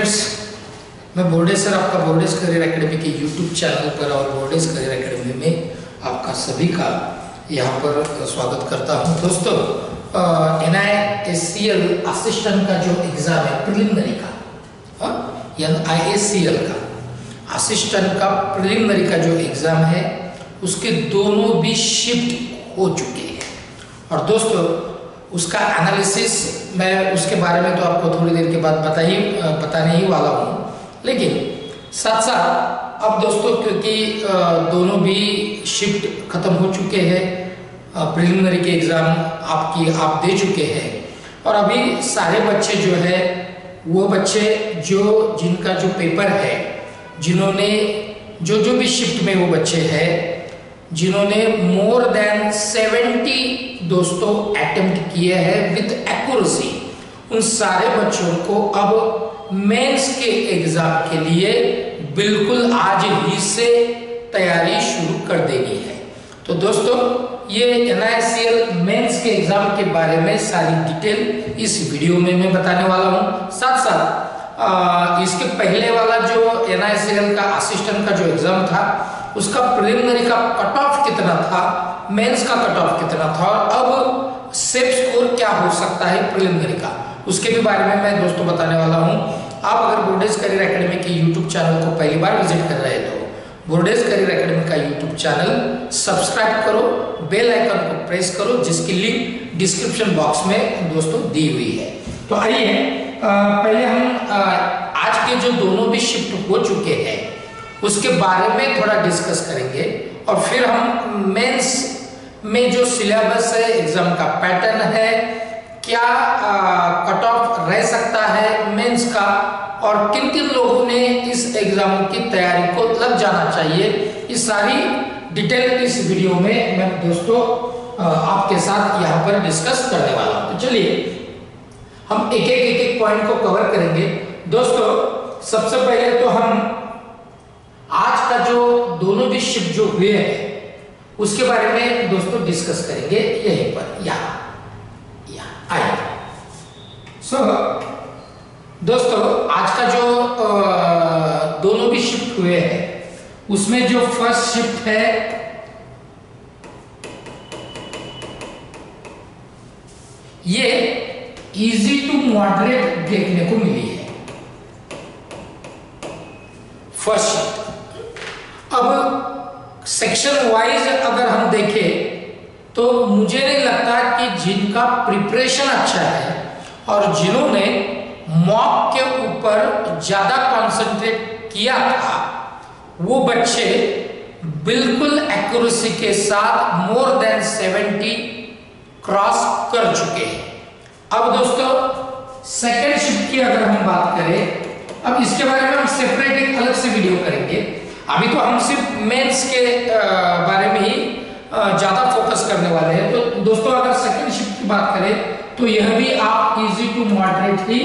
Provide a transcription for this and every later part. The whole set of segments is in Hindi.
फ्रेंड्स, मैं बोर्डेस सर आपका बोर्डेस करियर एकेडमी के यूट्यूब चैनल पर और बोर्डेस करियर एकेडमी में आपका सभी का यहाँ पर स्वागत करता हूँ। दोस्तों, NISCL असिस्टेंट का जो एग्ज़ाम है प्रिलिमिनरी का, NISCL का असिस्टेंट का प्रिलिमिनरी का जो एग्ज़ाम है उसके दोनों भी शिफ्ट हो चुके हैं। और दोस्तों, उसका एनालिसिस मैं उसके बारे में तो आपको थोड़ी देर के बाद बताने ही वाला हूँ, लेकिन साथ साथ अब दोस्तों क्योंकि दोनों भी शिफ्ट खत्म हो चुके हैं, प्रिलिमिनरी के एग्ज़ाम आप दे चुके हैं और अभी सारे बच्चे जो है वो बच्चे जिनका जो पेपर है, जिन्होंने जो भी शिफ्ट में वो बच्चे हैं जिन्होंने मोर देन 70 दोस्तों अटेम्प्ट किए हैं विद एक्यूरेसी, उन सारे बच्चों को अब मेंस के एग्जाम के लिए बिल्कुल आज ही से तैयारी शुरू कर देनी है। तो दोस्तों, ये NISCL मेंस के एग्जाम के बारे में सारी डिटेल इस वीडियो में मैं बताने वाला हूँ। साथ साथ इसके पहले वाला जो NISCL का असिस्टेंट का जो एग्जाम था उसका प्रिलिमिनरी का कट ऑफ कितना था, मेंस का कट ऑफ कितना था और अब सेफ स्कोर क्या हो सकता है प्रिलिमिनरी का, उसके भी बारे में मैं दोस्तों बताने वाला हूं। आप अगर बोर्डेस करियर एकेडमी के यूट्यूब चैनल को पहली बार विजिट कर रहे हैं तो बोर्डेस करियर एकेडमी का यूट्यूब चैनल सब्सक्राइब करो, बेल आइकन को प्रेस करो, जिसकी लिंक डिस्क्रिप्शन बॉक्स में दोस्तों दी हुई है। तो आइए पहले हम आज के जो दोनों भी शिफ्ट हो चुके हैं उसके बारे में थोड़ा डिस्कस करेंगे और फिर हम मेंस में जो सिलेबस है, एग्जाम का पैटर्न है, क्या कट ऑफ रह सकता है मेंस का और किन किन लोगों ने इस एग्जाम की तैयारी को लग जाना चाहिए, इस सारी डिटेल इस वीडियो में मैं दोस्तों आपके साथ यहाँ पर डिस्कस करने वाला हूँ। तो चलिए हम एक एक पॉइंट को कवर करेंगे। दोस्तों, सबसे पहले तो हम आज का जो दोनों भी शिफ्ट जो हुए हैं उसके बारे में दोस्तों डिस्कस करेंगे यहीं पर, यहाँ आइए। दोस्तों, आज का जो दोनों भी शिफ्ट हुए हैं उसमें जो फर्स्ट शिफ्ट है ये इजी टू मॉडरेट देखने को मिली है, फर्स्ट शिफ्ट। अब सेक्शन वाइज अगर हम देखें तो मुझे नहीं लगता कि जिनका प्रिपरेशन अच्छा है और जिन्होंने मॉक के ऊपर ज्यादा कंसंट्रेट किया था वो बच्चे बिल्कुल एक्यूरेसी के साथ मोर देन 70 क्रॉस कर चुके हैं। अब दोस्तों, सेकेंड शिफ्ट की अगर हम बात करें, अब इसके बारे में हम सेपरेट एक अलग से वीडियो करेंगे। अभी तो हम सिर्फ मेंस के बारे में ही ज्यादा फोकस करने वाले हैं। तो दोस्तों, अगर सेकंड शिफ्ट की बात करें तो यह भी आप इजी टू मॉडरेट ही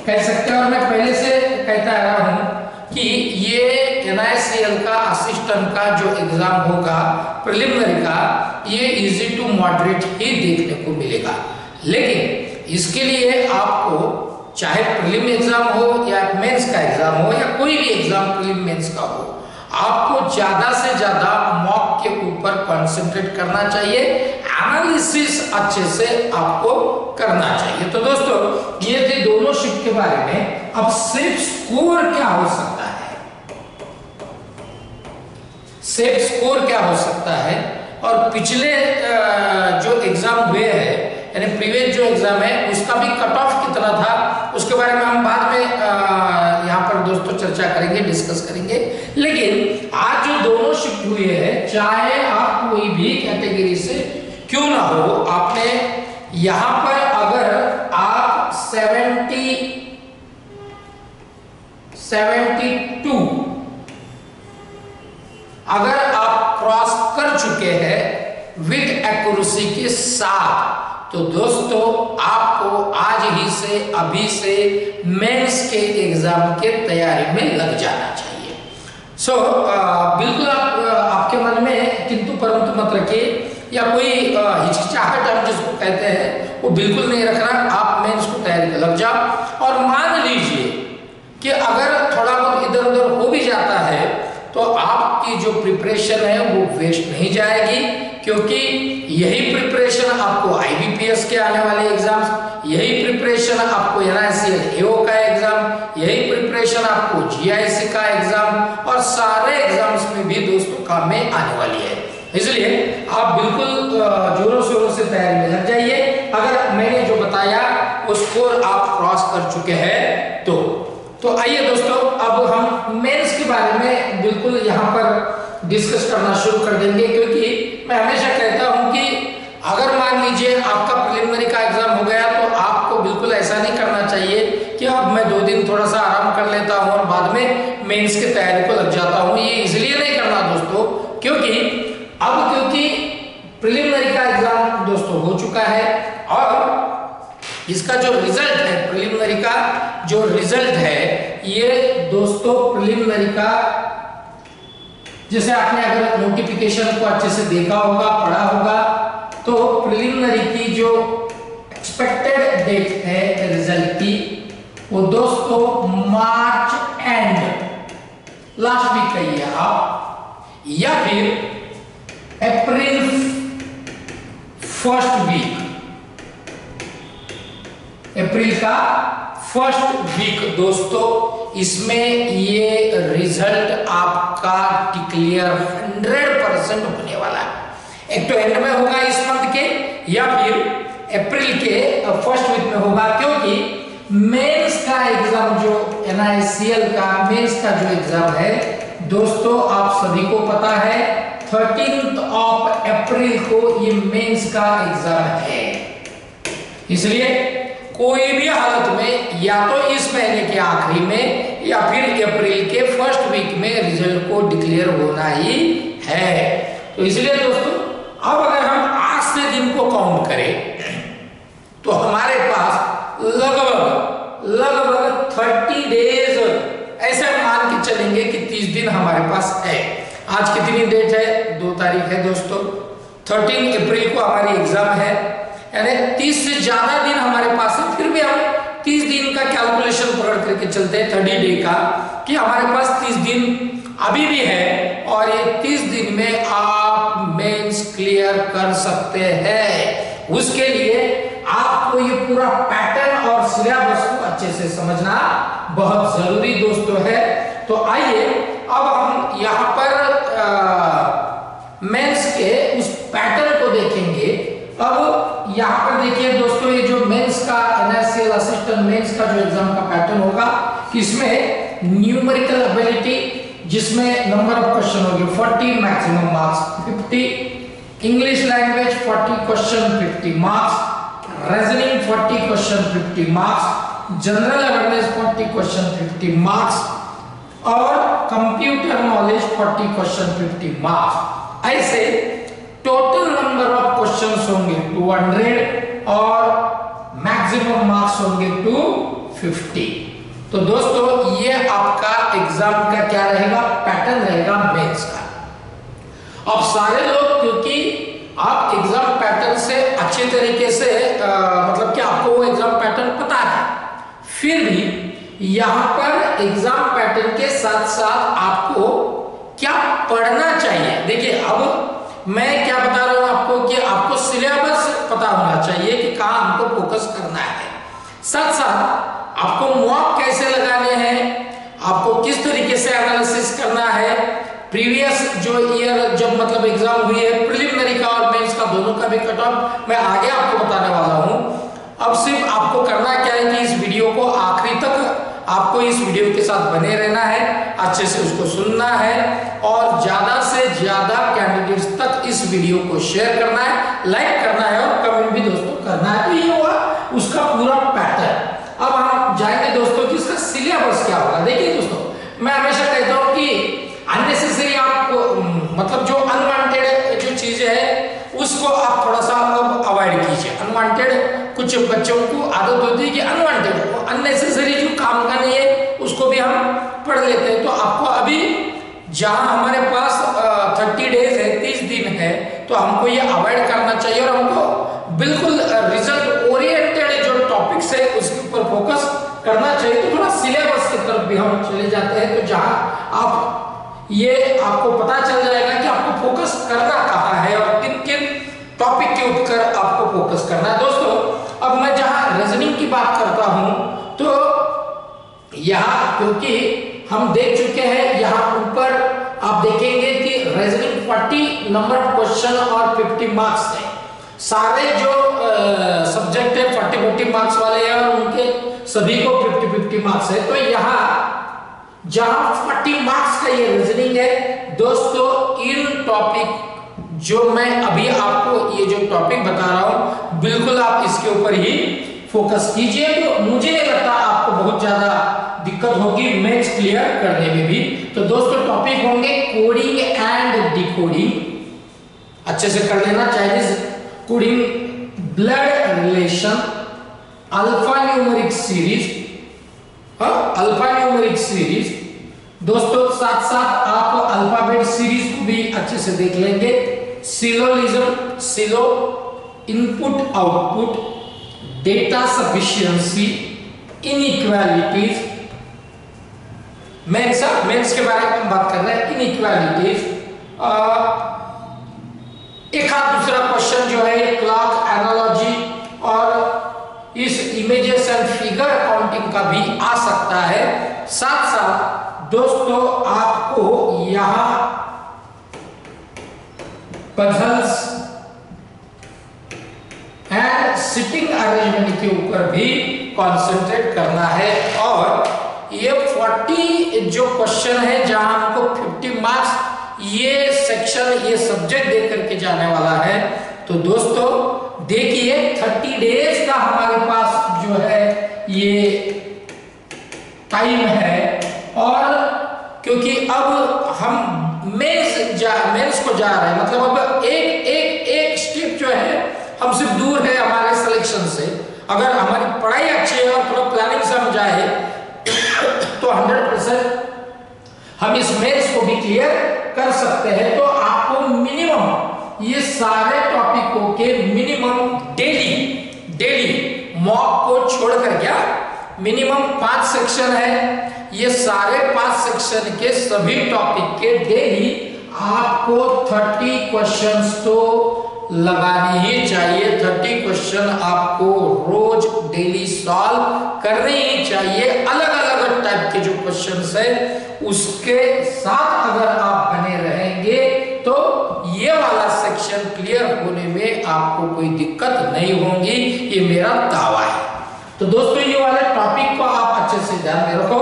कह सकते हैं और मैं पहले से कहता आ रहा हूं कि ये NISCL का असिस्टेंट का जो एग्जाम होगा प्रिलिमिनरी का, ये इजी टू मॉडरेट ही देखने को मिलेगा। लेकिन इसके लिए आपको चाहे प्रीलिम एग्जाम हो या मेंस का एग्जाम हो या कोई भी एग्जाम प्रीलिम मेंस का हो, आपको ज्यादा से ज्यादा मॉक के ऊपर कंसंट्रेट करना चाहिए, एनालिसिस अच्छे से आपको करना चाहिए। तो दोस्तों, ये थे दोनों शिफ्ट के बारे में। अब सेफ स्कोर क्या हो सकता है, सेफ स्कोर क्या हो सकता है और पिछले जो एग्जाम हुए हैं यानी प्रीवियस जो एग्जाम है उसका भी कट ऑफ कितना था, उसके बारे में हम बाद में यहाँ पर दोस्तों चर्चा करेंगे, डिस्कस करेंगे। लेकिन आज जो दोनों शिफ्ट हुए हैं, चाहे आप कोई भी कैटेगरी से क्यों ना हो, आपने यहाँ पर अगर आप 72 अगर आप क्रॉस कर चुके हैं विद एक्यूरेसी के साथ, तो दोस्तों आपको आज ही से अभी से मेंस के एग्जाम के तैयारी में लग जाना चाहिए। बिल्कुल आपके मन में किंतु परंतु मत रखिए या कोई हिचकिचाहट हम जिसको कहते हैं वो बिल्कुल नहीं रखना। आप मेंस को तैयारी में लग जाओ और मान लीजिए कि प्रिपरेशन है वो वेस्ट नहीं जाएगी, क्योंकि यही प्रिपरेशन आपको IBPS के आने वाले एग्जाम्स, यही प्रिपरेशन आपको NICL AO का एग्जाम, यही प्रिपरेशन आपको GIC का एग्जाम और सारे एग्जाम्स में भी दोस्तों काम में आने वाली है। इसलिए आप बिल्कुल जोरों शोरों से तैयारी में लग जाइए। अगर मैंने जो बताया वो स्कोर आप क्रॉस कर चुके हैं तो आइए दोस्तों, अब हम मेंस के बारे में बिल्कुल यहाँ पर डिस्कस करना शुरू कर देंगे, क्योंकि मैं हमेशा कहता हूँ कि अगर मान लीजिए आपका प्रिलिमिनरी का एग्जाम हो गया तो आपको बिल्कुल ऐसा नहीं करना चाहिए कि अब मैं 2 दिन थोड़ा सा आराम कर लेता हूँ और बाद में मेंस की तैयारी को लग जाता हूँ। ये इसलिए नहीं करना दोस्तों, क्योंकि प्रिलिमिनरी का एग्जाम दोस्तों हो चुका है और इसका जो रिजल्ट है, प्रिलिमिनरी का जो रिजल्ट है, ये दोस्तों प्रिलिमिनरी का, जैसे आपने अगर नोटिफिकेशन को अच्छे से देखा होगा, पढ़ा होगा, तो प्रिलिमिनरी की जो एक्सपेक्टेड डेट है रिजल्ट की, वो दोस्तों मार्च एंड लास्ट वीक कहिए आप, या फिर अप्रैल फर्स्ट वीक, अप्रैल का फर्स्ट वीक दोस्तों, इसमें ये रिजल्ट आपका डिक्लेयर 100% होने वाला है। एक तो एंड में होगा इस मंथ के, या फिर अप्रैल के फर्स्ट वीक में होगा, क्योंकि मेंस का एग्जाम जो NICL का मेंस का जो एग्जाम है दोस्तों, आप सभी को पता है 13 अप्रैल को ये मेंस का एग्जाम है। इसलिए कोई भी हालत में या तो इस महीने के आखिरी में या फिर अप्रैल के फर्स्ट वीक में रिजल्ट को डिक्लेयर होना ही है। तो इसलिए दोस्तों, अब अगर हम आज से दिन को काउंट करें तो हमारे पास लगभग 30 डेज, ऐसे मान के चलेंगे कि 30 दिन हमारे पास है। आज कितनी डेट है? 2 तारीख है दोस्तों। 13 अप्रैल को हमारी एग्जाम है, यानी 30 से ज्यादा दिन हमारे पास है। फिर भी हम 30 दिन का कैलकुलेशन पकड़ करके चलते हैं, 30 डे का, कि हमारे पास 30 दिन अभी भी है और ये 30 दिन में आप मेंस क्लियर कर सकते हैं। उसके लिए आपको ये पूरा पैटर्न और सिलेबस को अच्छे से समझना बहुत जरूरी दोस्तों है। तो आइए अब हम यहाँ पर मेंस के उस पैटर्न को देखेंगे। अब यहाँ पर देखिए दोस्तों, ये जो मेंस का NICL असिस्टेंट मेंस का जो एग्जाम का पैटर्न होगा, इसमें न्यूमेरिकल एबिलिटी, जिसमें नंबर ऑफ क्वेश्चन होंगे 40, maximum marks 50, English language 40 question 50 marks, reasoning 40 question 50 marks, general awareness 40 question 50 marks और कंप्यूटर नॉलेज 40 क्वेश्चन 50 मार्क्स। ऐसे टोटल नंबर ऑफ क्वेश्चंस होंगे 200 और मैक्सिमम मार्क्स होंगे 250। तो दोस्तों, ये आपका एग्जाम का क्या रहेगा? पैटर्न रहेगा मेंस का। अब सारे लोग, क्योंकि आप एग्जाम पैटर्न से अच्छे तरीके से मतलब कि आपको वो एग्जाम पैटर्न पता है, फिर भी यहाँ पर एग्जाम पैटर्न के साथ साथ आपको क्या पढ़ना चाहिए। देखिए, अब मैं क्या बता रहा हूं आपको कि आपको सिलेबस पता होना चाहिए कि कहां हमको फोकस करना है। साथ साथ आपको मॉक कैसे लगाने हैं, आपको किस तरीके से एनालिसिस करना है, प्रीवियस जो ईयर जब मतलब एग्जाम हुई है प्रिलिमिनरी का और मेंस का, दोनों का भी कट ऑफ मैं आगे आपको बताने वाला हूं। अब सिर्फ आपको करना क्या है कि इस वीडियो को आखिरी तक आपको इस वीडियो के साथ बने रहना है, अच्छे से उसको सुनना है और ज्यादा से ज्यादा कैंडिडेट्स तक इस वीडियो को शेयर करना है, लाइक करना है और कमेंट भी दोस्तों करना है। तो ये हुआ उसका पूरा पैटर्न। अब हम जाएंगे दोस्तों कि इसका सिलेबस क्या होगा। देखिए दोस्तों, मैं हमेशा कहता हूँ कि अननेसेसरी आपको मतलब जो अनवांटेड जो चीजें है उसको आप थोड़ा सा अवॉइड कीजिए। अनवांटेड कुछ बच्चों को आदत होती है कि अनवांटेड अननेसेसरी जो काम का नहीं है उसको भी हम पढ़ लेते हैं। तो आपको अभी जहां हमारे पास 30 डेज है, 30 दिन है, तो हमको ये अवॉइड करना चाहिए और हमको बिल्कुल रिजल्ट ओरिएंटेड जो टॉपिक्स है उसके ऊपर फोकस करना चाहिए। तो थोड़ा सिलेबस की तरफ भी हम चले जाते हैं, तो जहां आप ये आपको पता चल जाएगा कि आपको फोकस करना कहाँ है और किन किन टॉपिक के ऊपर आपको फोकस करना है। दोस्तों अब मैं जहां रीजनिंग की बात करता हूं तो यहाँ क्योंकि हम देख चुके हैं, यहाँ ऊपर आप देखेंगे कि रीजनिंग 40 नंबर क्वेश्चन और 50 मार्क्स है। सारे जो सब्जेक्ट है 40-40 मार्क्स वाले हैं और उनके सभी को 50-50 मार्क्स है। तो यहाँ जहां 40 मार्क्स का ये रीजनिंग है दोस्तों, इन टॉपिक जो मैं अभी आपको ये जो टॉपिक बता रहा हूं बिल्कुल आप इसके ऊपर ही फोकस कीजिए। तो मुझे नहीं लगता आपको बहुत ज्यादा दिक्कत होगी मैथ्स क्लियर करने में भी। तो दोस्तों टॉपिक होंगे कोडिंग एंड डिकोडिंग, अच्छे से कर लेना। Chinese coding, blood relation, alpha numeric series, alpha numeric series दोस्तों, साथ साथ आप अल्फाबेट सीरीज को भी अच्छे से देख लेंगे। Syllogism, syllo, input output, data sufficiency, inequalities, mains के बारे में हम बात कर रहे हैं। इनइक्वालिटीज, एक हाथ दूसरा क्वेश्चन जो है क्लॉक एनालॉजी और इस इमेजेस एंड फिगर काउंटिंग का भी आ सकता है। साथ साथ दोस्तों आपको यहां पजल्स एंड सिटिंग अरेंजमेंट के ऊपर भी कंसंट्रेट करना है। और ये 40 जो क्वेश्चन है जहां हमको 50 मार्क्स ये सेक्शन ये सब्जेक्ट दे करके जाने वाला है। तो दोस्तों देखिए 30 डेज का हमारे पास जो है ये टाइम है और क्योंकि अब हम मेंस को जा रहे हैं, मतलब अब एक स्टेप जो है हमसे दूर है हमारे सिलेक्शन से। अगर हमारी पढ़ाई अच्छी है और थोड़ा प्लानिंग से हम जाए तो 100% हम इस मेंस को भी क्लियर कर सकते हैं। तो आपको मिनिमम ये सारे टॉपिकों के मिनिमम डेली मॉक को छोड़कर क्या मिनिमम 5 सेक्शन है, ये सारे 5 सेक्शन के सभी टॉपिक के डेली आपको 30 क्वेश्चंस तो लगाने ही चाहिए। 30 क्वेश्चन आपको रोज डेली सॉल्व करने ही चाहिए। अलग अलग टाइप के जो क्वेश्चंस है उसके साथ अगर आप बने रहेंगे तो ये वाला सेक्शन क्लियर होने में आपको कोई दिक्कत नहीं होगी, ये मेरा दावा है। तो दोस्तों ये वाले टॉपिक को आप अच्छे से ध्यान में रखो।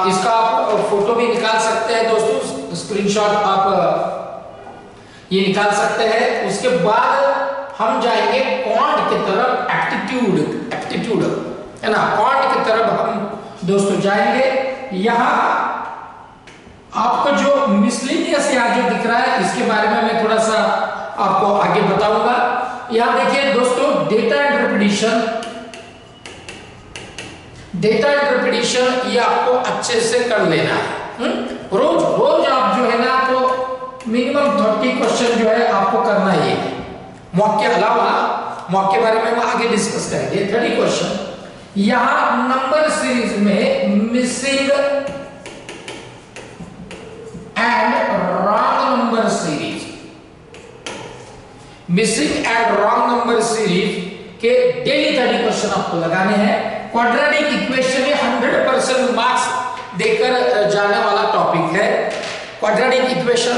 इसका आप फोटो भी निकाल सकते हैं दोस्तों, स्क्रीनशॉट आप ये निकाल सकते हैं। उसके बाद हम जाएंगे क्वांट की तरफ, एप्टीट्यूड है ना, क्वांट की तरफ हम दोस्तों जाएंगे। यहाँ आपको जो मिसलेनियस यहाँ जो दिख रहा है इसके बारे में मैं थोड़ा सा आपको आगे बताऊंगा। यहाँ देखिए दोस्तों डेटा इंटरप्रिटेशन ये आपको अच्छे से कर लेना है। रोज आप जो है ना तो मिनिमम 30 क्वेश्चन जो है आपको करना ही है। मॉक के अलावा मॉक के बारे में हम आगे डिस्कस करेंगे। 30 क्वेश्चन यहां नंबर सीरीज में missing and wrong number series के डेली 30 क्वेश्चन आपको लगाने हैं। क्वाड्रेटिक इक्वेशन में 100% मार्क्स देकर जाने वाला टॉपिक है क्वाड्रेटिक इक्वेशन।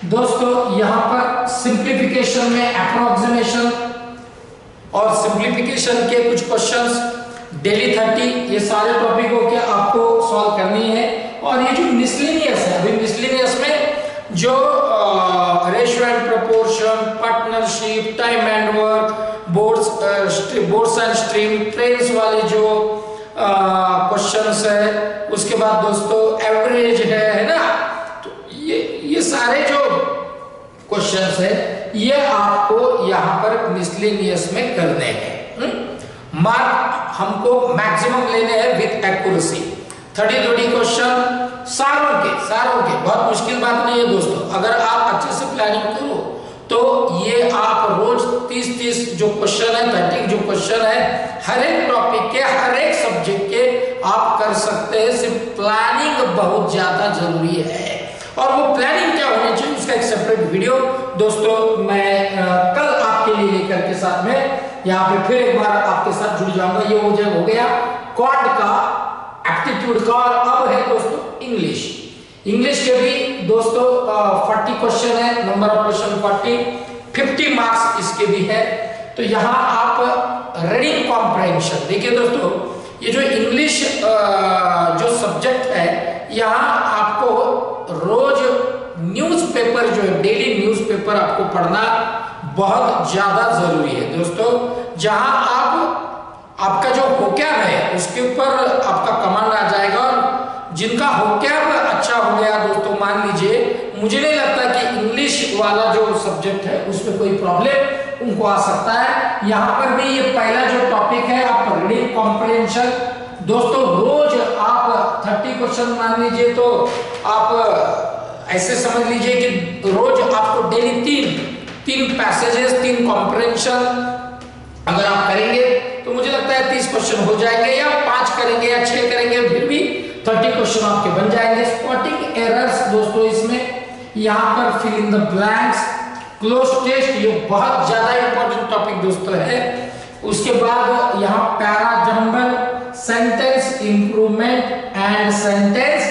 दोस्तों यहां पर सिंप्लीफिकेशन में अप्रोक्सीमेशन और सिंप्लीफिकेशन के कुछ क्वेश्चंस डेली 30 ये सारे टॉपिकों के आपको सॉल्व करनी है। और ये जो मिसलेनियस है, अभी मिसलेनियस में जो ratio and proportion, partnership, time and work, boards and stream, trains वाले जो क्वेश्चंस है, उसके बाद दोस्तों एवरेज है ना, तो ये सारे जो क्वेश्चंस है ये आपको यहाँ पर मिसलेनियस में करने हैं। मार्क हमको मैक्सिमम लेने हैं विद एक्यूरेसी। 30 क्वेश्चन सारों के बहुत मुश्किल बात नहीं है दोस्तों। अगर आप अच्छे से प्लानिंग करो तो ये आप रोज 30 जो क्वेश्चन है, 30 जो क्वेश्चन है हर एक टॉपिक के, हर एक सब्जेक्ट के आप कर सकते हैं। सिर्फ प्लानिंग बहुत ज्यादा जरूरी है और वो प्लानिंग क्या होनी चाहिए उसका एक सेपरेट वीडियो दोस्तों मैं कल आपके लिए लेकर के साथ में यहाँ पे फिर एक बार आपके साथ जुड़ जाऊंगा। ये हो गया क्वाड का, एप्टीट्यूड का, और अब है दोस्तों इंग्लिश। इंग्लिश के भी दोस्तों 40 क्वेश्चन है, नंबर ऑफ क्वेश्चन 40, 50 मार्क्स इसके भी है। तो यहाँ आप रीडिंग कॉम्प्रहेंशन देखिए दोस्तों, ये जो इंग्लिश जो सब्जेक्ट है यहाँ आपको रोज न्यूज़पेपर जो है, डेली न्यूज़पेपर आपको पढ़ना बहुत ज्यादा जरूरी है दोस्तों। जहां आपका जो होक्याब है उसके ऊपर आपका कमांड आ जाएगा, और जिनका होक्याब अच्छा हो गया दोस्तों, मान लीजिए, मुझे नहीं लगता कि इंग्लिश वाला जो सब्जेक्ट है उसमें कोई प्रॉब्लम उनको आ सकता है। यहाँ पर भी ये पहला जो टॉपिक है आपका रीडिंग कॉम्प्रहेंशन दोस्तों, रोज आप 30 क्वेश्चन मान लीजिए, तो आप ऐसे समझ लीजिए कि रोज आपको डेली तीन पैसेजेस, 3 कॉम्प्रहेंशन अगर आप करेंगे तो मुझे लगता है 30 क्वेश्चन हो जाएंगे, या 5 करेंगे या 6 करेंगे फिर भी 30 क्वेश्चन आपके बन जाएंगे। स्पॉटिंग एरर्स दोस्तों, इसमें यहाँ पर fill in the blanks, cloze test, ये बहुत ज्यादा इंपॉर्टेंट टॉपिक दोस्तों है। उसके बाद यहाँ parajumble, sentence improvement and sentence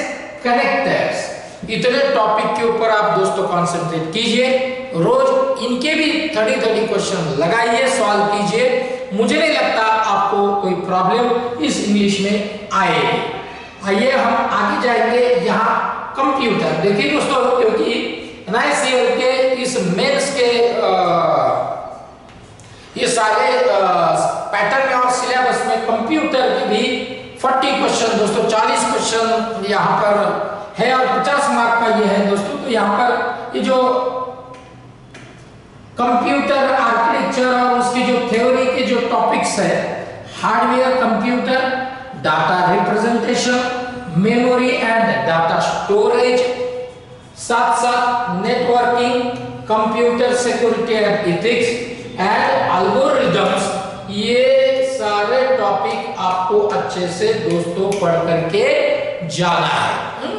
connectors, इतने टॉपिक के ऊपर आप दोस्तों कंसंट्रेट कीजिए। रोज इनके भी 30 क्वेश्चन लगाइए, सॉल्व कीजिए। मुझे नहीं लगता आपको कोई प्रॉब्लम इस इंग्लिश में आएगी। आइए हम आगे जाएंगे। यहाँ कंप्यूटर देखिए दोस्तों, क्योंकि NICL के इस मेंस के ये सारे पैटर्न में और सिलेबस में कंप्यूटर की भी 40 क्वेश्चन दोस्तों, 40 क्वेश्चन यहाँ पर है, और 50 मार्क का ये है दोस्तों। तो यहाँ पर ये जो कंप्यूटर आर्किटेक्चर और उसकी जो थ्योरी के जो टॉपिक्स है, hardware computer, data representation, memory and data storage, साथ साथ networking, computer security and ethics and algorithms, ये सारे टॉपिक आपको अच्छे से दोस्तों पढ़ करके जाना है।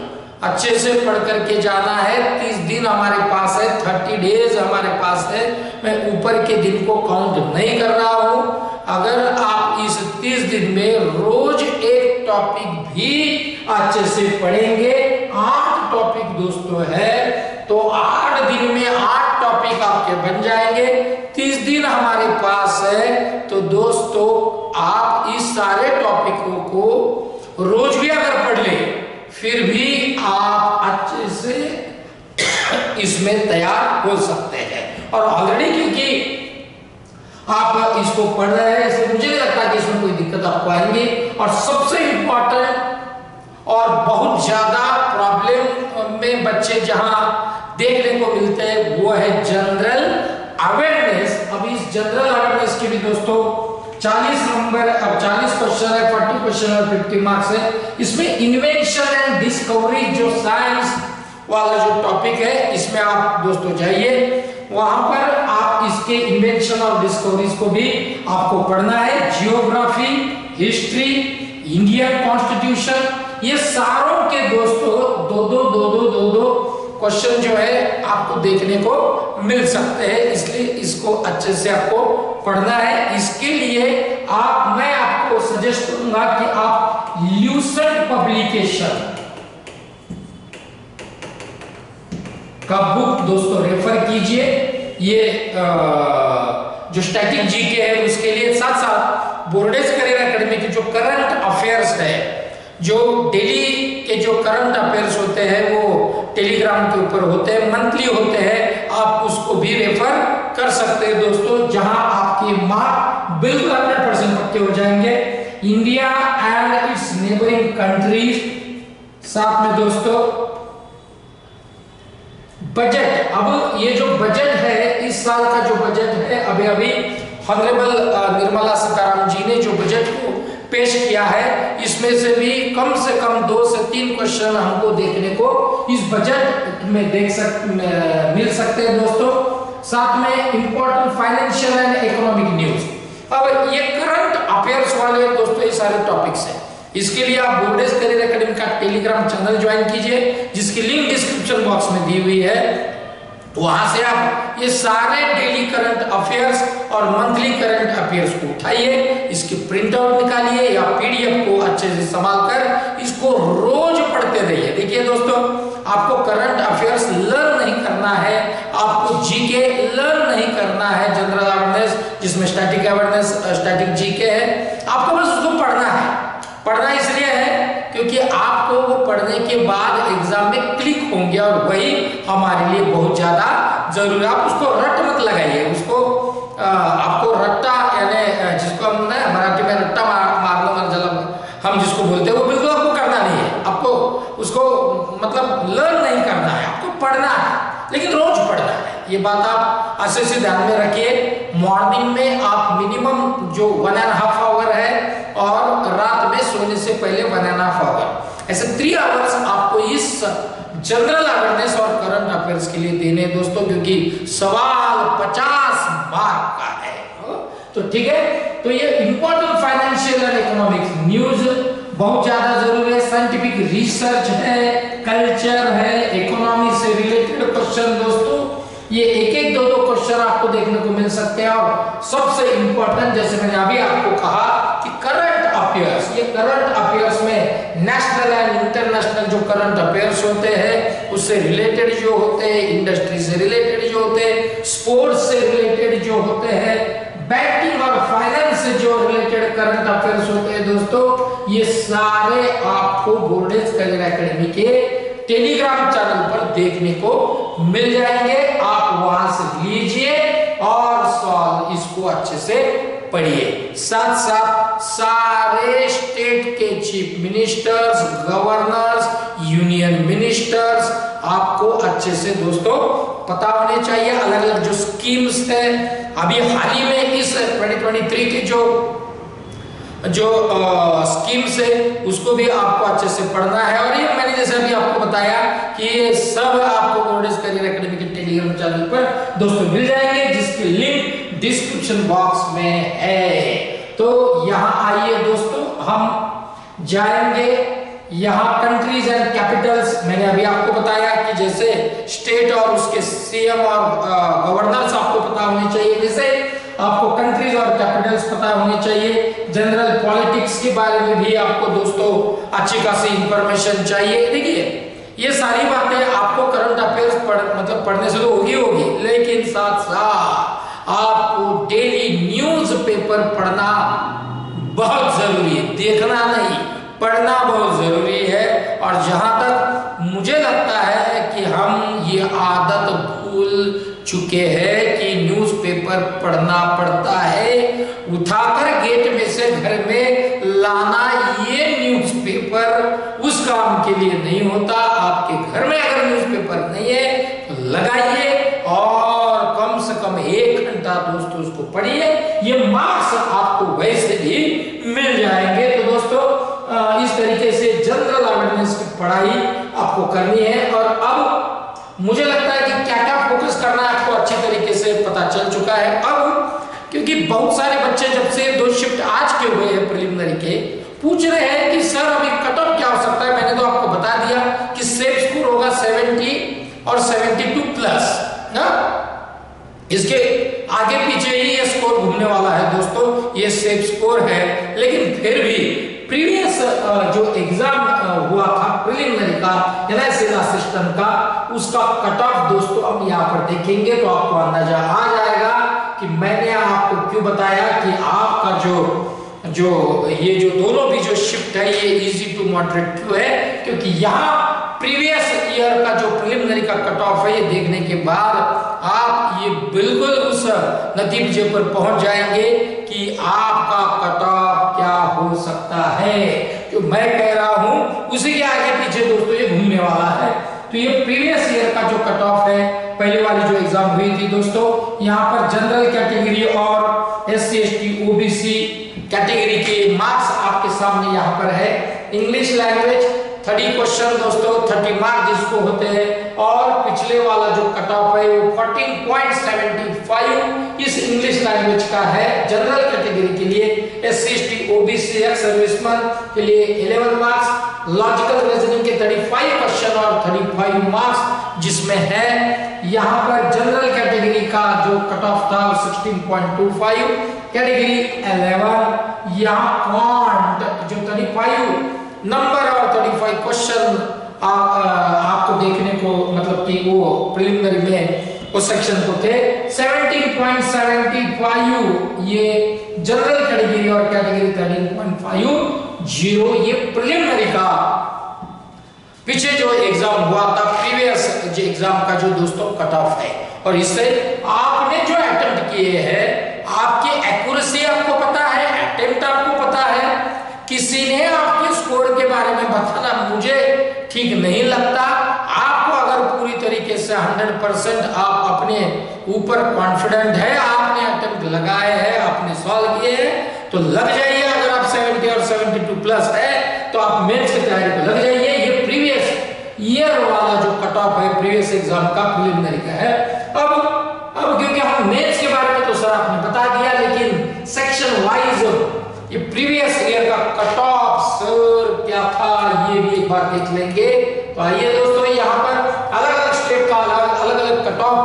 अच्छे से पढ़ करके जाना है। 30 दिन हमारे पास है, 30 डेज हमारे पास है। मैं ऊपर के दिन को काउंट नहीं कर रहा हूं। अगर आप इस 30 दिन में रोज एक टॉपिक भी अच्छे से पढ़ेंगे, 8 टॉपिक दोस्तों है, तो 8 दिन में 8 टॉपिक आपके बन जाएंगे। 30 दिन हमारे पास है, तो दोस्तों आप इस सारे टॉपिकों को रोज भी अगर पढ़ ले, फिर भी आप अच्छे से इसमें तैयार हो सकते हैं। और ऑलरेडी क्योंकि आप इसको पढ़ रहे हैं, इसलिए मुझे नहीं लगता कि इसमें कोई दिक्कत आपको आएगी। और सबसे इंपॉर्टेंट और बहुत ज्यादा प्रॉब्लम में बच्चे जहां देखने को मिलते हैं वो है जनरल अवेयरनेस। अब इस जनरल अवेयरनेस की भी दोस्तों 40 नंबर, अब 40 क्वेश्चन है, 40 क्वेश्चन और 50 मार्क्स है। इसमें इन्वेंशन एंड डिस्कवरी जो साइंस वाला जो टॉपिक है, इसमें आप दोस्तों जाइए, वहां पर आप इसके इन्वेंशन और डिस्कवरीज को भी आपको पढ़ना है। जियोग्राफी, हिस्ट्री, इंडियन कॉन्स्टिट्यूशन, ये सारों के दोस्तों दो क्वेश्चन जो है आपको देखने को मिल सकते हैं, इसलिए इसको अच्छे से आपको पढ़ना है। इसके लिए मैं आपको सजेस्ट करूंगा कि आप ल्यूसेंट पब्लिकेशन का बुक दोस्तों रेफर कीजिए। ये जो स्टैटिक जीके है उसके लिए, साथ साथ बोर्डेस करियर एकेडमी के जो करंट अफेयर्स है, जो डेली के जो करंट अफेयर्स होते हैं वो टेलीग्राम के ऊपर होते हैं, मंथली होते हैं, आप उसको भी रेफर कर सकते हैं दोस्तों, जहां आपके मार्क बिल्कुल 100% पक्के हो जाएंगे। India and it's neighbouring countries, साथ में दोस्तों बजट। अब ये जो बजट है, इस साल का जो बजट है, अभी ऑनरेबल निर्मला सीतारामन जी ने जो बजट को पेश किया है, इसमें से भी कम से कम 2 से 3 क्वेश्चन हमको देखने को इस बजट में मिल सकते हैं दोस्तों। साथ में important financial and economic news. अब ये करंट अफेयर्स वाले दोस्तों ये सारे टॉपिक्स हैं। इसके लिए आप बोर्डेज करियर एकेडमी का टेलीग्राम चैनल ज्वाइन कीजिए, जिसकी लिंक डिस्क्रिप्शन बॉक्स में दी हुई है। वहां से आप ये सारे डेली करंट अफेयर्स और मंथली करंट अफेयर्स को उठाइए, इसकी प्रिंट आउट निकालिए या पीडीएफ को अच्छे से संभाल कर इसको रोज पढ़ते रहिए। देखिए दोस्तों, आपको करंट अफेयर्स लर्न नहीं करना है, आपको जीके लर्न नहीं करना है, जनरल अवेयरनेस जिसमें स्टैटिक अवेयरनेस, स्टैटिक जीके है, आपको बस उसको पढ़ना है। पढ़ना इसलिए है क्योंकि आपको वो पढ़ने के बाद एग्जाम में क्लिक होंगे और वही हमारे लिए बहुत ज्यादा जरूरी है। आप उसको रट मत लगाइए, उसको आपको रट्टा यानी जिसको हम ना मराठी में रट्टा मारना हम जिसको बोलते हैं, वो बिल्कुल आपको करना नहीं है। आपको उसको मतलब लर्न नहीं करना है, आपको पढ़ना है, लेकिन रोज पढ़ना है। ये बात आप अच्छे से ध्यान में रखिए। मॉर्निंग में आप मिनिमम जो 1.5 आवर है और रात में सोने से पहले 1.5 आवर, ऐसे 3 आवर्स आपको इस जनरल अवेयरनेस और करंट अफेयर्स के लिए देने दोस्तों, क्योंकि सवाल 50 मार्क का है। तो ठीक है, तो ये important financial and economics news बहुत ज्यादा जरूरी है। साइंटिफिक रिसर्च है, कल्चर है, इकोनॉमी से रिलेटेड क्वेश्चन दोस्तों, ये एक 2 क्वेश्चन आपको देखने को मिल सकते हैं। और सबसे इंपॉर्टेंट, जैसे मैंने अभी आपको कहा कि करंट अफेयर्स, ये करंट अफेयर्स में नेशनल एंड इंटरनेशनल जो करंट अफेयर्स होते हैं उससे रिलेटेड जो होते हैं, इंडस्ट्री से रिलेटेड जो होते हैं, स्पोर्ट्स से रिलेटेड जो होते हैं, बैंकिंग और फाइनेंस से जो रिलेटेड करंट अफेयर्स होते हैं दोस्तों, ये सारे आपको बोर्डेज करियर एकेडमी के टेलीग्राम चैनल पर देखने को मिल जाएंगे। आप वहां से लीजिए और सवाल इसको अच्छे से पढ़िए। साथ साथ सारे स्टेट के chief ministers, governors, union ministers आपको अच्छे से दोस्तों पता होने चाहिए। अलग अलग जो स्कीम्स है, अभी हाल ही में इस 2023 के जो स्कीम्स है उसको भी आपको अच्छे से पढ़ना है। और ये मैंने जैसे अभी आपको बताया कि ये सब आपको बोर्डेज करियर एकेडमी के टेलीग्राम चैनल पर दोस्तों मिल जाएंगे, जिसकी लिंक डिस्क्रिप्शन बॉक्स में है। तो यहाँ आइए दोस्तों, हम जाएंगे यहाँ कंट्रीज एंड कैपिटल्स। मैंने अभी आपको बताया कि जैसे स्टेट और उसके सीएम और गवर्नर्स आपको पता होने चाहिए, जैसे आपको कंट्रीज और कैपिटल्स पता होने चाहिए। जनरल पॉलिटिक्स के बारे में भी आपको दोस्तों अच्छी खासी इंफॉर्मेशन चाहिए। देखिए, ये सारी बातें आपको करंट अफेयर्स मतलब पढ़ने से तो होगी, लेकिन साथ साथ आपको डेली न्यूज पेपर पढ़ना बहुत जरूरी है। देखना नहीं, पढ़ना बहुत जरूरी है। और जहां तक मुझे लगता है कि हम ये आदत भूल चुके हैं कि न्यूज़पेपर पढ़ना पड़ता है, उठाकर गेट में से घर में लाना, ये न्यूज़पेपर उस काम के लिए नहीं होता। आपके घर में अगर न्यूज़पेपर नहीं है तो लगाइए और कम से कम 1 घंटा दोस्तों उसको पढ़िए। ये मार्क्स आपको वैसे भी मिल जाएंगे। तो दोस्तों इस तरीके से जनरल अवेयरनेस की पढ़ाई आपको करनी है। और अब मुझे लगता है कि क्या क्या फोकस करना है आपको अच्छी तरीके से पता चल चुका है। अब क्योंकि बहुत सारे बच्चे जब से 2 शिफ्ट आज के हुए हैं प्रिलिमिनरी के, पूछ रहे हैं कि सर अभी कट ऑफ क्या हो सकता है। मैंने तो आपको बता दिया कि सेफ स्कोर होगा 70 और 72 प्लस ना, इसके आगे पीछे ही ये स्कोर घूमने वाला है दोस्तों, ये सेफ स्कोर है। लेकिन फिर भी प्रीवियस जो एग्जाम हुआ था प्रिलिमिनरी का एनआईसी असिस्टेंट का, उसका कट ऑफ दोस्तों हम यहाँ पर देखेंगे तो आपको अंदाजा आ जाएगा कि मैंने आपको क्यों बताया कि आपका जो ये जो दोनों भी जो शिफ्ट है ये इजी टू मॉडरेट क्यों है, क्योंकि यहाँ प्रीवियस ईयर का जो प्रिलिमिनरी का कट ऑफ है ये देखने के बाद आप ये बिल्कुल उस नतीजे पर पहुंच जाएंगे कि आपका कट ऑफ क्या हो सकता है। जो मैं कह रहा हूं उसी के आगे पीछे दोस्तों ये घूमने वाला है। तो ये प्रीवियस ईयर का जो कट ऑफ है, पहले वाली जो एग्जाम हुई थी दोस्तों, यहाँ पर जनरल कैटेगरी और SC ST OBC कैटेगरी के मार्क्स आपके सामने यहाँ पर है। इंग्लिश लैंग्वेज 30 क्वेश्चन दोस्तों 30 मार्क जिसको होते हैं, और पिछले वाला जो कट ऑफ है वो 14.75 इस इंग्लिश लैंग्वेज का है जनरल कैटेगरी के लिए। SC/ST OBC एक्स सर्विसमैन के लिए 11 मार्क्स, लॉजिकल रीजनिंग के 35 क्वेश्चन और 35 मार्क्स, जिसमें है यहाँ पर जनरल कैटेगरी का जो कट ऑफ था 16.25, कैटेगरी 11, यहाँ क्वांट जो 35 नंबर और 35 क्वेश्चन आपको देखने को मतलब कि वो प्रिलिमिनरी में उस सेक्शन को थे 17.75 ये जनरल कैटेगरी और कैटेगरी 13.50 ये प्रिलिमिनरी का पीछे जो एग्जाम हुआ था प्रीवियस जो एग्जाम का जो दोस्तों कट ऑफ है। और इससे आपने जो अटेम्प्ट किए हैं आपकी एक्यूरेसी आपको पता है, अटेम्प्ट आपको पता है, किसी ने आपके स्कोर के बारे में बताना मुझे ठीक नहीं लगता। आपको अगर पूरी तरीके से 100% आप अपने ऊपर कॉन्फिडेंट है, आपने अटेम्प्ट लगाए हैं, आपने सॉल्व किए हैं तो लग जाइए। अगर आप 70 और 72 प्लस है तो आप मेंस की तैयारी पे लग जाइए। ये प्रीवियस ईयर वाला जो कट ऑफ है प्रीवियस एग्जाम का प्रिलिमिनरी का है। अब क्योंकि हम मेंस के बारे में तो सर आपने बता दिया, लेकिन सेक्शन वाइज ये प्रीवियस ईयर का कट ऑफ सर क्या था ये भी एक बार देख लेंगे। तो आइए दोस्तों यहाँ पर अलग अलग स्टेट का अलग अलग कट ऑफ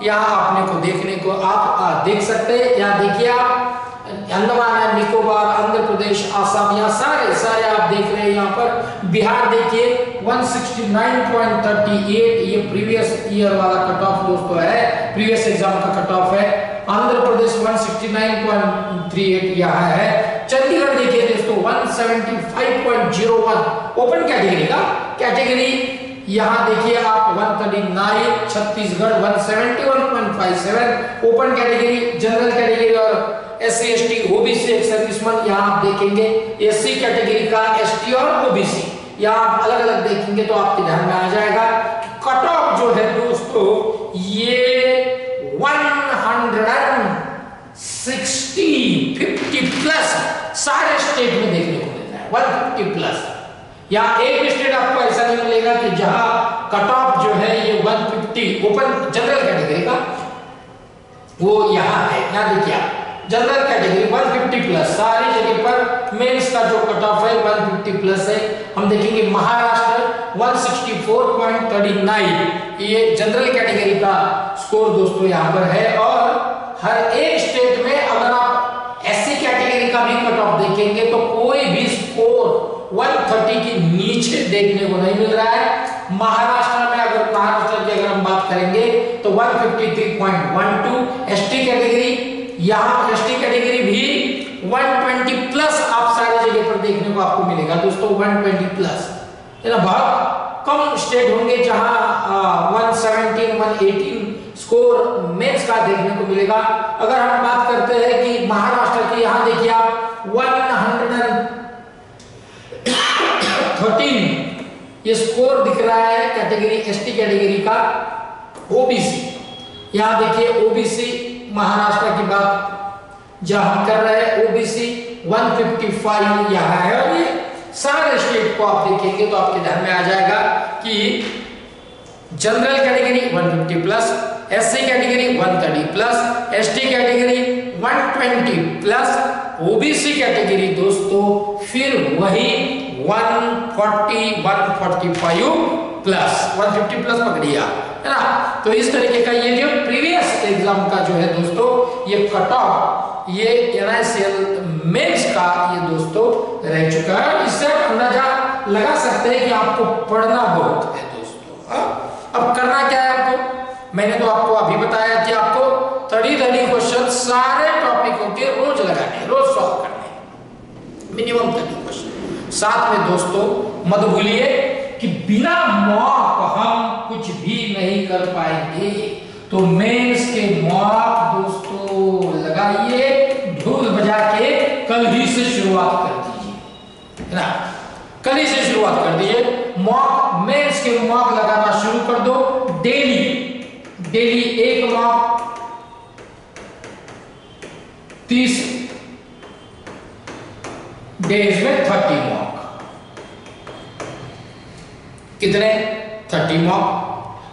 यहाँ आपने को देखने को आप देख सकते हैं। यहाँ देखिए आप अंडमान एंड निकोबार, आंध्र प्रदेश, आसाम, यहाँ सारे आप देख रहे हैं। यहाँ पर बिहार देखिए 169.38 ये प्रीवियस ईयर वाला कट ऑफ दोस्तों है, प्रीवियस एग्जाम का कट ऑफ है। आंध्र प्रदेश 169.38 यहाँ है। चंडीगढ़ देखिए दोस्तों 175.01 ओपन कैटेगरी का कैटेगरी, यहाँ देखिए आप 139। Chhattisgarh 171.57 open category, general category और SC/ST OBC एक सर्विसमैन यहाँ आप देखेंगे। SC कैटेगरी का ST और OBC यहाँ आप अलग अलग देखेंगे तो आपके ध्यान में आ जाएगा कट ऑफ जो है दोस्तों ये 50 प्लस सारे स्टेट में देखने को मिलता है। 150 प्लस, या एक भी स्टेट आपको ऐसा नहीं मिलेगा कि जहां कट ऑफ जो है ये 150 ओपन जनरल कैटेगरी का वो यहाँ है। यहाँ देखिए आप जनरल कैटेगरी 150 प्लस सारी जगह पर, मेंस का जो कट ऑफ है 150 प्लस है। हम देखेंगे महाराष्ट्र 164.39 ये जनरल कैटेगरी का स्कोर दोस्तों यहाँ पर है। और हर एक स्टेट में अगर आप SC कैटेगरी का भी कट ऑफ देखेंगे तो कोई भी स्कोर 130 के नीचे देखने को नहीं मिल रहा है। महाराष्ट्र में अगर महाराष्ट्र की अगर हम बात करेंगे तो 153.12 ST कैटेगरी, यहाँ ST कैटेगरी भी 120 प्लस आप सारी जगह पर देखने को आपको मिलेगा दोस्तों। 120 प्लस है ना, बहुत कम स्टेट होंगे जहां 117 118 स्कोर मेंस का देखने को मिलेगा। अगर हम बात करते हैं कि महाराष्ट्र की, यहाँ देखिए आप 113 ये स्कोर दिख रहा है कैटेगरी ST कैटेगरी का। OBC यहाँ देखिए OBC महाराष्ट्र की बात जहां हम कर रहे हैं OBC 155 यहाँ है। और ये सारे स्टेट को आप देखेंगे तो आपके ध्यान में आ जाएगा कि general category 150 plus, SC category 130 plus, ST category 120 plus, OBC category दोस्तों फिर वही 140 145 प्लस 150 प्लस पकड़िए है ना। तो इस तरीके का ये जो प्रीवियस एग्जाम का जो है दोस्तों ये कट ऑफ ये NICL मेंस का ये दोस्तों रह चुका है। इससे आप अंदाजा लगा सकते हैं कि आपको पढ़ना बहुत है दोस्तों। अब करना क्या है आपको, मैंने तो आपको अभी बताया कि आपको 30 क्वेश्चन सारे टॉपिकों के रोज लगाने, रोज सॉल्व करने, मिनिमम 30 क्वेश्चन। साथ में दोस्तों मत भूलिए कि बिना मॉक हम कुछ भी नहीं कर पाएंगे। तो मेंस के मॉक दोस्तों लगाइए, ढोल बजा के कल ही से शुरुआत कर दीजिए है ना, कल ही से शुरुआत कर दीजिए। मॉक मेंस के मॉक लगाना शुरू कर दो। डेली एक मॉक 30 डेज में 30 मॉक, कितने 30 mock.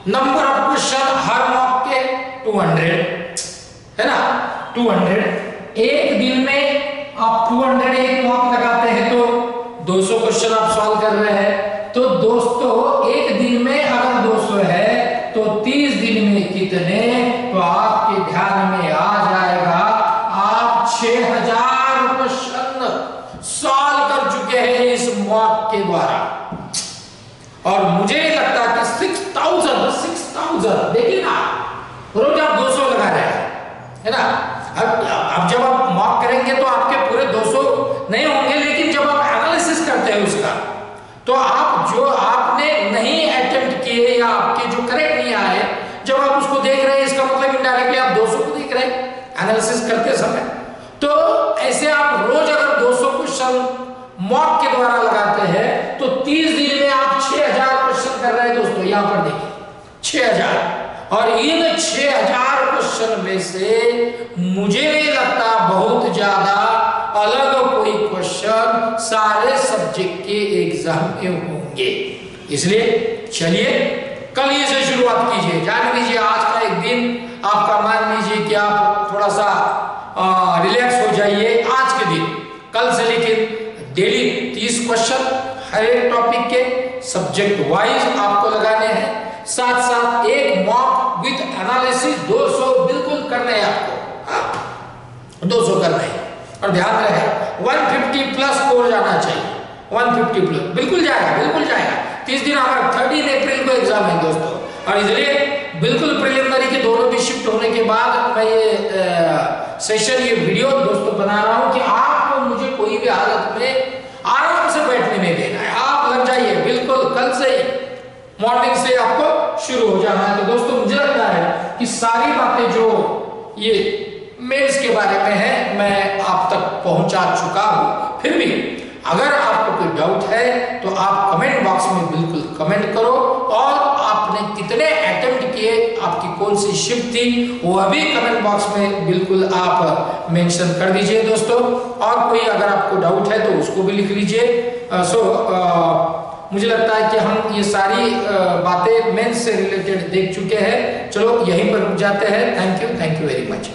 Number of question her mock के 200 है ना, 200 एक दिन में आप 200 एक मॉक लगाते हैं तो 200 क्वेश्चन आप सॉल्व कर रहे हैं। तो दोस्तों एक दिन में अगर 200 है तो 30 दिन में कितने, तो आपके ध्यान में आ जाएगा आप 6000 क्वेश्चन सॉल्व कर चुके हैं इस मॉक के द्वारा। और मुझे नहीं लगता कि 6000 देखिए ना, रोज आप 200 लगा रहे हैं, है ना। अब जब आप मॉक करेंगे तो आपके पूरे 200 नहीं होंगे, लेकिन जब आप एनालिसिस करते हैं उसका, तो आप जो आपने नहीं अटेम्प्ट किए या आपके जो करेक्ट नहीं आए, जब आप उसको देख रहे हैं, इसका मतलब इनडायरेक्टली आप 200 को देख रहे हैं एनालिसिस करते समय। तो ऐसे आप रोज अगर 200 क्वेश्चन मॉक के द्वारा लगाते हैं तो 30 दिन में आप 6000 क्वेश्चन कर रहे हैं दोस्तों। यहां पर देखिए 6000, और इन 6000 क्वेश्चन में से मुझे नहीं लगता बहुत ज्यादा अलग कोई क्वेश्चन सारे सब्जेक्ट के एग्जाम में होंगे। इसलिए चलिए कल ही से शुरुआत कीजिए। जान लीजिए आज का एक दिन आपका, मान लीजिए कि आप थोड़ा सा रिलैक्स हो जाइए आज के दिन। कल से लेकिन डेली 30 क्वेश्चन हर एक टॉपिक के सब्जेक्ट वाइज आपको लगाने हैं, साथ साथ एक मॉक विद एनालिसिस 200 बिल्कुल करने हैं आपको, 200 करने हैं। और ध्यान रहे 150 प्लस स्कोर जाना चाहिए, 150 प्लस बिल्कुल जाएगा, बिल्कुल जाएगा। 30 दिन हमारा 13 अप्रैल को एग्जाम है दोस्तों, और इसलिए बिल्कुल प्रिलिमिनरी के दोनों भी शिफ्ट होने के बाद मैं ये सेशन, ये वीडियो दोस्तों बना रहा हूं कि आपको मुझे कोई भी हालत में आराम से बैठने में देना है। आप लग जाइए बिल्कुल, कल से ही मॉर्निंग से आपको शुरू हो जाना है। तो दोस्तों मुझे लगता है कि सारी बातें जो ये मेंस के बारे में है मैं आप तक पहुंचा चुका हूं। फिर भी अगर आपको कोई डाउट है तो आप कमेंट बॉक्स में बिल्कुल कमेंट करो, और आपने कितने अटेम्प्ट किए, आपकी कौन सी शिफ्ट थी, वो अभी कमेंट बॉक्स में बिल्कुल आप मेंशन कर दीजिए दोस्तों। और कोई अगर आपको डाउट है तो उसको भी लिख लीजिए। मुझे लगता है कि हम ये सारी बातें मेंस से रिलेटेड देख चुके हैं। चलो यहीं पर रुक जाते हैं। Thank you very much.